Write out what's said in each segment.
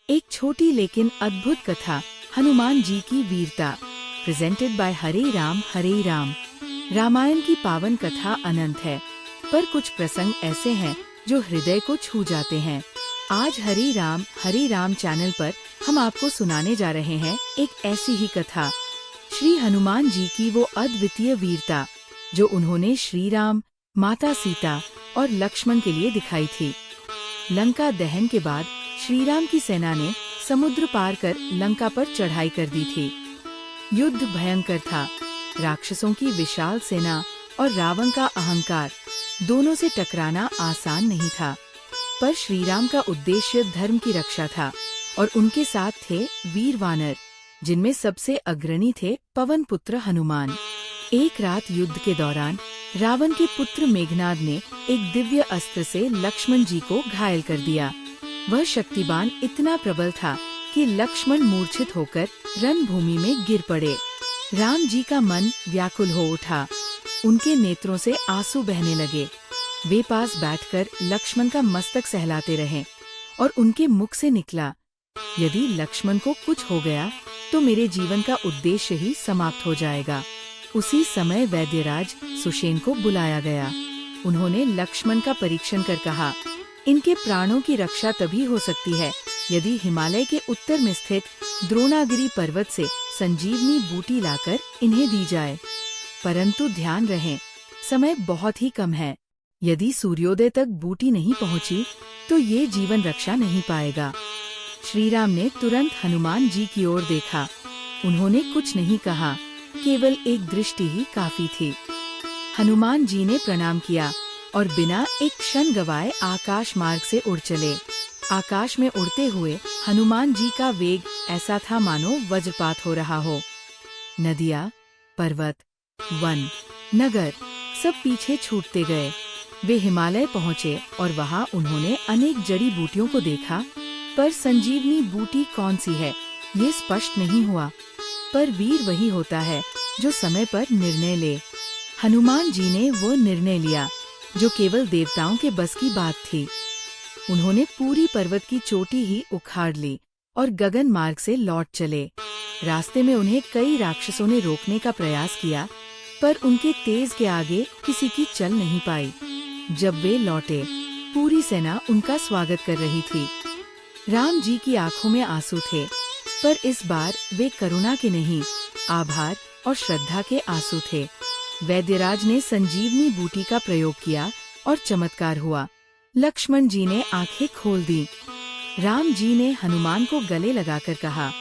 एक छोटी लेकिन अद्भुत कथा, हनुमान जी की वीरता। प्रेजेंटेड बाय हरे राम हरे राम। रामायण की पावन कथा अनंत है, पर कुछ प्रसंग ऐसे हैं जो हृदय को छू जाते हैं। आज हरे राम चैनल पर हम आपको सुनाने जा रहे हैं एक ऐसी ही कथा, श्री हनुमान जी की वो अद्वितीय वीरता जो उन्होंने श्री राम, माता सीता और लक्ष्मण के लिए दिखाई थी। लंका दहन के बाद श्री राम की सेना ने समुद्र पार कर लंका पर चढ़ाई कर दी थी। युद्ध भयंकर था, राक्षसों की विशाल सेना और रावण का अहंकार, दोनों से टकराना आसान नहीं था। पर श्री राम का उद्देश्य धर्म की रक्षा था और उनके साथ थे वीर वानर, जिनमें सबसे अग्रणी थे पवन पुत्र हनुमान। एक रात युद्ध के दौरान रावण के पुत्र मेघनाद ने एक दिव्य अस्त्र से लक्ष्मण जी को घायल कर दिया। वह शक्तिबान इतना प्रबल था कि लक्ष्मण मूर्छित होकर रणभूमि में गिर पड़े। राम जी का मन व्याकुल हो उठा, उनके नेत्रों से आंसू बहने लगे। वे पास बैठकर लक्ष्मण का मस्तक सहलाते रहे और उनके मुख से निकला, यदि लक्ष्मण को कुछ हो गया तो मेरे जीवन का उद्देश्य ही समाप्त हो जाएगा। उसी समय वैद्यराज सुषेण को बुलाया गया। उन्होंने लक्ष्मण का परीक्षण कर कहा, इनके प्राणों की रक्षा तभी हो सकती है यदि हिमालय के उत्तर में स्थित द्रोणागिरी पर्वत से संजीवनी बूटी लाकर इन्हें दी जाए। परंतु ध्यान रहे, समय बहुत ही कम है। यदि सूर्योदय तक बूटी नहीं पहुंची तो ये जीवन रक्षा नहीं पाएगा। श्री राम ने तुरंत हनुमान जी की ओर देखा। उन्होंने कुछ नहीं कहा, केवल एक दृष्टि ही काफी थी। हनुमान जी ने प्रणाम किया और बिना एक क्षण गवाए आकाश मार्ग से उड़ चले। आकाश में उड़ते हुए हनुमान जी का वेग ऐसा था मानो वज्रपात हो रहा हो। नदियाँ, पर्वत, वन, नगर सब पीछे छूटते गए। वे हिमालय पहुँचे और वहाँ उन्होंने अनेक जड़ी बूटियों को देखा, पर संजीवनी बूटी कौन सी है ये स्पष्ट नहीं हुआ। पर वीर वही होता है जो समय पर निर्णय ले। हनुमान जी ने वो निर्णय लिया जो केवल देवताओं के बस की बात थी। उन्होंने पूरी पर्वत की चोटी ही उखाड़ ली और गगन मार्ग से लौट चले। रास्ते में उन्हें कई राक्षसों ने रोकने का प्रयास किया, पर उनके तेज के आगे किसी की चल नहीं पाई। जब वे लौटे, पूरी सेना उनका स्वागत कर रही थी। राम जी की आंखों में आंसू थे, पर इस बार वे करुणा के नहीं, आभार और श्रद्धा के आंसू थे। वैद्यराज ने संजीवनी बूटी का प्रयोग किया और चमत्कार हुआ। लक्ष्मण जी ने आंखें खोल दी। राम जी ने हनुमान को गले लगाकर कहा,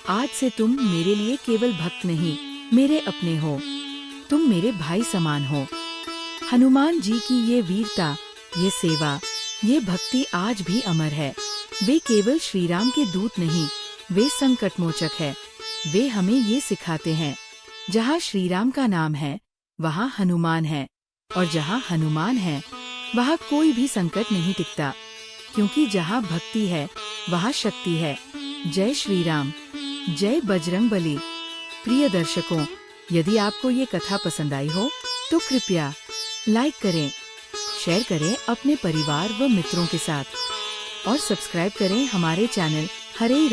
आज से तुम मेरे लिए केवल भक्त नहीं, मेरे अपने हो। तुम मेरे भाई समान हो। हनुमान जी की ये वीरता, ये सेवा, ये भक्ति आज भी अमर है। वे केवल श्री राम के दूत नहीं, वे संकट मोचक है। वे हमें ये सिखाते हैं, जहाँ श्री राम का नाम है वहाँ हनुमान है, और जहाँ हनुमान है वहाँ कोई भी संकट नहीं टिकता, क्योंकि जहाँ भक्ति है वहाँ शक्ति है। जय श्री राम, जय बजरंगबली। प्रिय दर्शकों, यदि आपको ये कथा पसंद आई हो तो कृपया लाइक करें, शेयर करें अपने परिवार व मित्रों के साथ और सब्सक्राइब करें हमारे चैनल हरे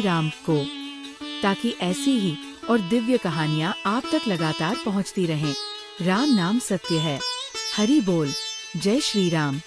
राम को, ताकि ऐसी ही और दिव्य कहानियाँ आप तक लगातार पहुँचती रहें। राम नाम सत्य है। हरि बोल। जय श्री राम।